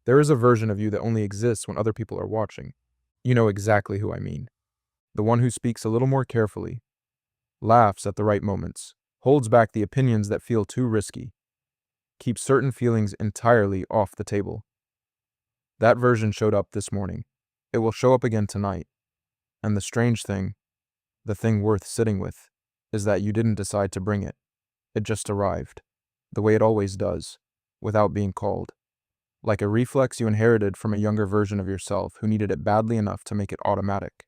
There is a version of you that only exists when other people are watching. You know exactly who I mean. The one who speaks a little more carefully, laughs at the right moments, holds back the opinions that feel too risky, keeps certain feelings entirely off the table. That version showed up this morning. It will show up again tonight. And the strange thing, the thing worth sitting with, is that you didn't decide to bring it. It just arrived, the way it always does, without being called. Like a reflex you inherited from a younger version of yourself who needed it badly enough to make it automatic.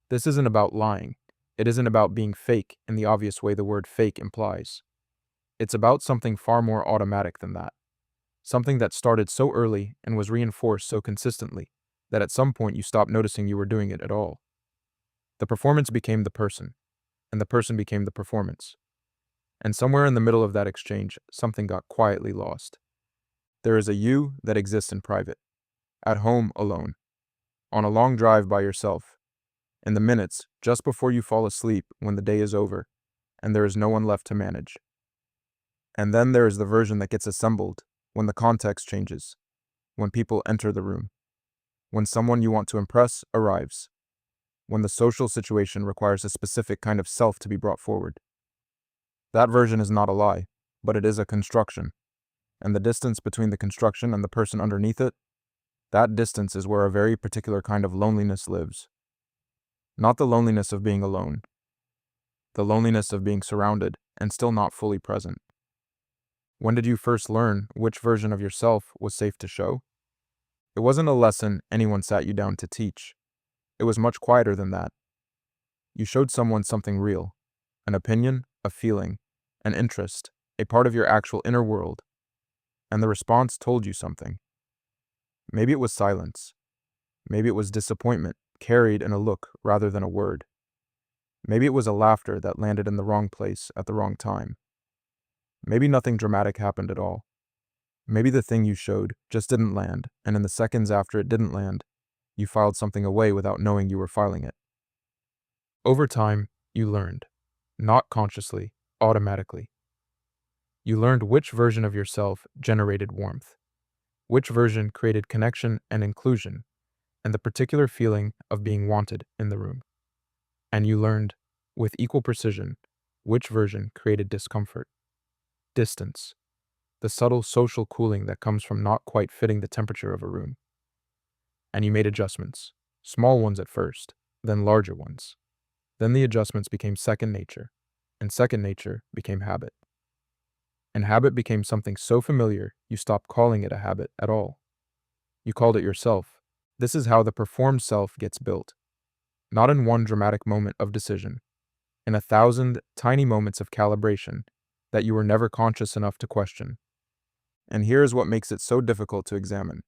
This isn't about lying. It isn't about being fake in the obvious way the word fake implies. It's about something far more automatic than that. Something that started so early and was reinforced so consistently that at some point you stopped noticing you were doing it at all. The performance became the person, and the person became the performance. And somewhere in the middle of that exchange, something got quietly lost. There is a you that exists in private, at home alone, on a long drive by yourself, in the minutes just before you fall asleep when the day is over, and there is no one left to manage. And then there is the version that gets assembled when the context changes, when people enter the room, when someone you want to impress arrives, when the social situation requires a specific kind of self to be brought forward. That version is not a lie, but it is a construction. And the distance between the construction and the person underneath it, that distance is where a very particular kind of loneliness lives. Not the loneliness of being alone, the loneliness of being surrounded and still not fully present. When did you first learn which version of yourself was safe to show? It wasn't a lesson anyone sat you down to teach. It was much quieter than that. You showed someone something real, an opinion, a feeling, an interest, a part of your actual inner world, and the response told you something. Maybe it was silence. Maybe it was disappointment, carried in a look rather than a word. Maybe it was a laughter that landed in the wrong place at the wrong time. Maybe nothing dramatic happened at all. Maybe the thing you showed just didn't land, and in the seconds after it didn't land, you filed something away without knowing you were filing it. Over time, you learned, not consciously, automatically. You learned which version of yourself generated warmth, which version created connection and inclusion, and the particular feeling of being wanted in the room. And you learned, with equal precision, which version created discomfort, distance, the subtle social cooling that comes from not quite fitting the temperature of a room. And you made adjustments, small ones at first, then larger ones. Then the adjustments became second nature, and second nature became habit. And habit became something so familiar you stopped calling it a habit at all. You called it yourself. This is how the performed self gets built. Not in one dramatic moment of decision, in 1,000 tiny moments of calibration that you were never conscious enough to question. And here is what makes it so difficult to examine.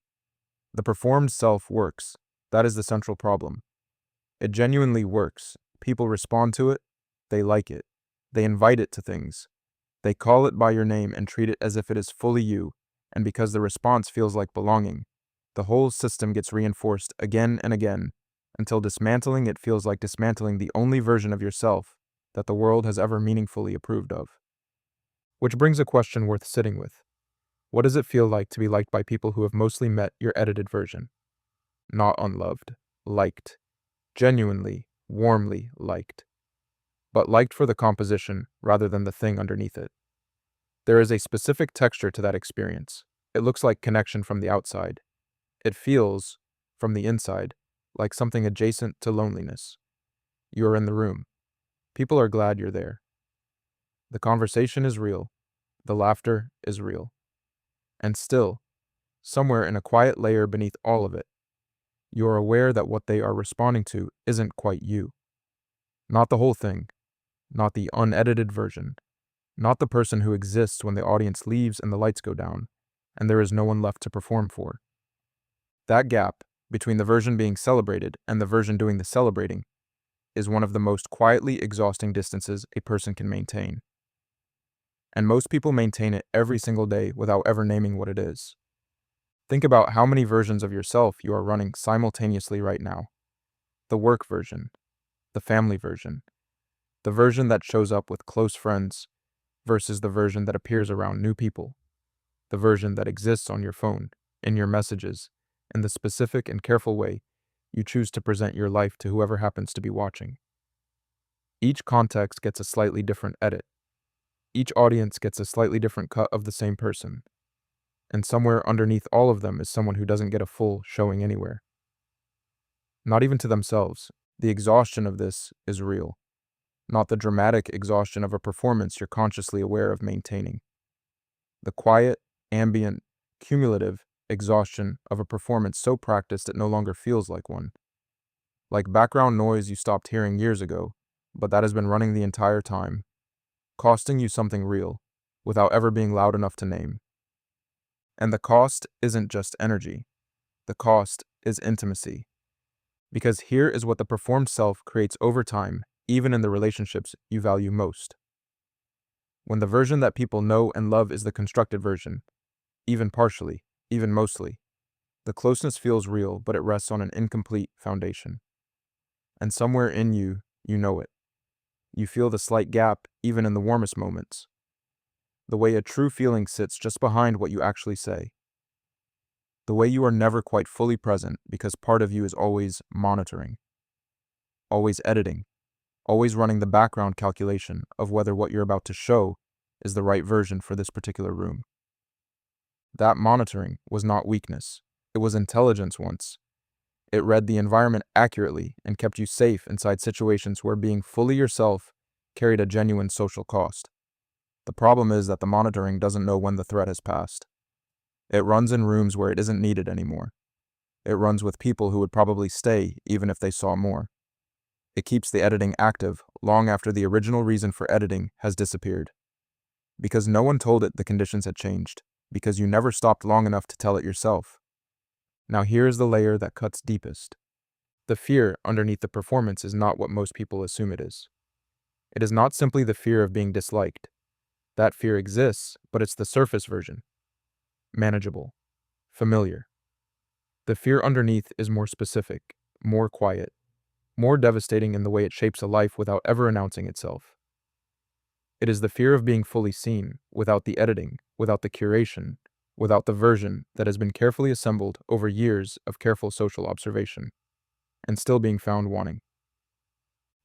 The performed self works. That is the central problem. It genuinely works. People respond to it. They like it. They invite it to things. They call it by your name and treat it as if it is fully you, and because the response feels like belonging, the whole system gets reinforced again and again, until dismantling it feels like dismantling the only version of yourself that the world has ever meaningfully approved of. Which brings a question worth sitting with. What does it feel like to be liked by people who have mostly met your edited version? Not unloved, liked, genuinely, warmly liked, but liked for the composition rather than the thing underneath it. There is a specific texture to that experience. It looks like connection from the outside. It feels, from the inside, like something adjacent to loneliness. You are in the room. People are glad you're there. The conversation is real. The laughter is real. And still, somewhere in a quiet layer beneath all of it, you are aware that what they are responding to isn't quite you. Not the whole thing. Not the unedited version. Not the person who exists when the audience leaves and the lights go down, and there is no one left to perform for. That gap, between the version being celebrated and the version doing the celebrating, is one of the most quietly exhausting distances a person can maintain. And most people maintain it every single day without ever naming what it is. Think about how many versions of yourself you are running simultaneously right now. The work version, the family version, the version that shows up with close friends versus the version that appears around new people, the version that exists on your phone, in your messages, in the specific and careful way you choose to present your life to whoever happens to be watching. Each context gets a slightly different edit. Each audience gets a slightly different cut of the same person. And somewhere underneath all of them is someone who doesn't get a full showing anywhere. Not even to themselves. The exhaustion of this is real. Not the dramatic exhaustion of a performance you're consciously aware of maintaining. The quiet, ambient, cumulative exhaustion of a performance so practiced it no longer feels like one. Like background noise you stopped hearing years ago, but that has been running the entire time, costing you something real, without ever being loud enough to name. And the cost isn't just energy. The cost is intimacy. Because here is what the performed self creates over time, even in the relationships you value most. When the version that people know and love is the constructed version, even partially, even mostly, the closeness feels real, but it rests on an incomplete foundation. And somewhere in you, you know it. You feel the slight gap even in the warmest moments. The way a true feeling sits just behind what you actually say. The way you are never quite fully present because part of you is always monitoring, always editing, always running the background calculation of whether what you're about to show is the right version for this particular room. That monitoring was not weakness. It was intelligence once. It read the environment accurately and kept you safe inside situations where being fully yourself carried a genuine social cost. The problem is that the monitoring doesn't know when the threat has passed. It runs in rooms where it isn't needed anymore. It runs with people who would probably stay even if they saw more. It keeps the editing active long after the original reason for editing has disappeared. Because no one told it the conditions had changed. Because you never stopped long enough to tell it yourself. Now here is the layer that cuts deepest. The fear underneath the performance is not what most people assume it is. It is not simply the fear of being disliked. That fear exists, but it's the surface version. Manageable. Familiar. The fear underneath is more specific, more quiet, more devastating in the way it shapes a life without ever announcing itself. It is the fear of being fully seen, without the editing, without the curation, without the version that has been carefully assembled over years of careful social observation, and still being found wanting.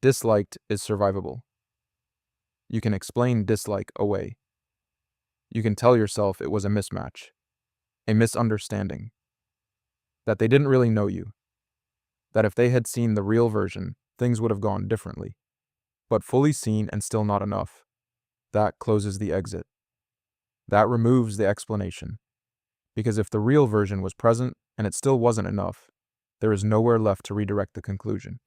Disliked is survivable. You can explain dislike away. You can tell yourself it was a mismatch, a misunderstanding, that they didn't really know you, that if they had seen the real version, things would have gone differently. But fully seen and still not enough. That closes the exit. That removes the explanation. Because if the real version was present and it still wasn't enough, there is nowhere left to redirect the conclusion.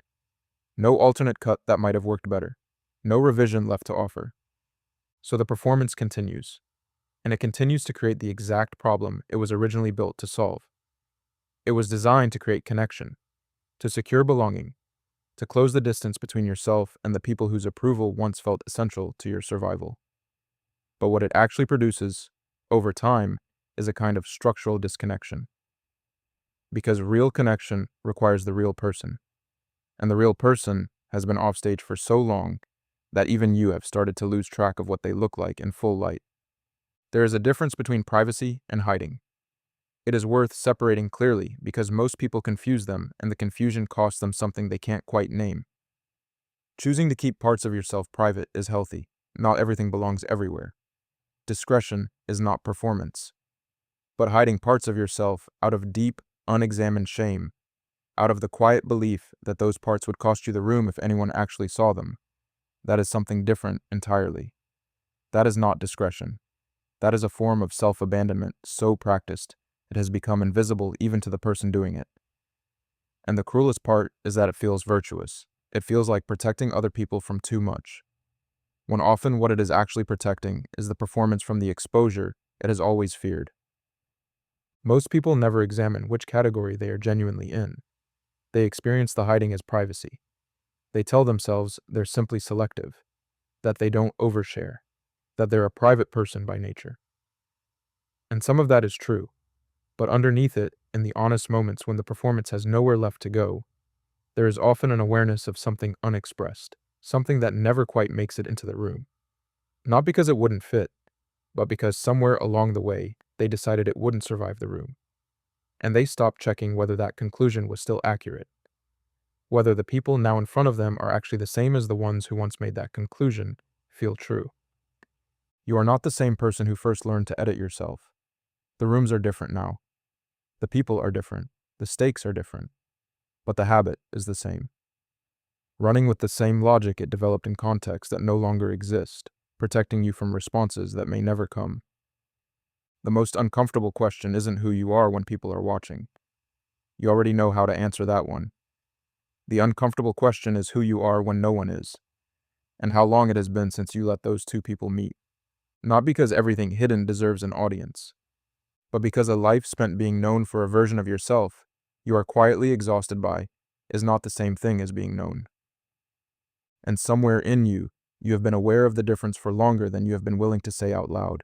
No alternate cut that might have worked better. No revision left to offer. So the performance continues. And it continues to create the exact problem it was originally built to solve. It was designed to create connection, to secure belonging, to close the distance between yourself and the people whose approval once felt essential to your survival. But what it actually produces, over time, is a kind of structural disconnection. Because real connection requires the real person, and the real person has been offstage for so long that even you have started to lose track of what they look like in full light. There is a difference between privacy and hiding. It is worth separating clearly because most people confuse them and the confusion costs them something they can't quite name. Choosing to keep parts of yourself private is healthy. Not everything belongs everywhere. Discretion is not performance. But hiding parts of yourself out of deep, unexamined shame, out of the quiet belief that those parts would cost you the room if anyone actually saw them, that is something different entirely. That is not discretion. That is a form of self-abandonment so practiced it has become invisible even to the person doing it. And the cruelest part is that it feels virtuous. It feels like protecting other people from too much, when often what it is actually protecting is the performance from the exposure it has always feared. Most people never examine which category they are genuinely in. They experience the hiding as privacy. They tell themselves they're simply selective, that they don't overshare, that they're a private person by nature. And some of that is true, but underneath it, in the honest moments when the performance has nowhere left to go, there is often an awareness of something unexpressed, something that never quite makes it into the room. Not because it wouldn't fit, but because somewhere along the way, they decided it wouldn't survive the room. and they stop checking whether that conclusion was still accurate, whether the people now in front of them are actually the same as the ones who once made that conclusion feel true. You are not the same person who first learned to edit yourself. The rooms are different now. The people are different. The stakes are different. But the habit is the same. Running with the same logic it developed in contexts that no longer exist, protecting you from responses that may never come. The most uncomfortable question isn't who you are when people are watching. You already know how to answer that one. The uncomfortable question is who you are when no one is, and how long it has been since you let those two people meet. Not because everything hidden deserves an audience, but because a life spent being known for a version of yourself you are quietly exhausted by is not the same thing as being known. And somewhere in you, you have been aware of the difference for longer than you have been willing to say out loud.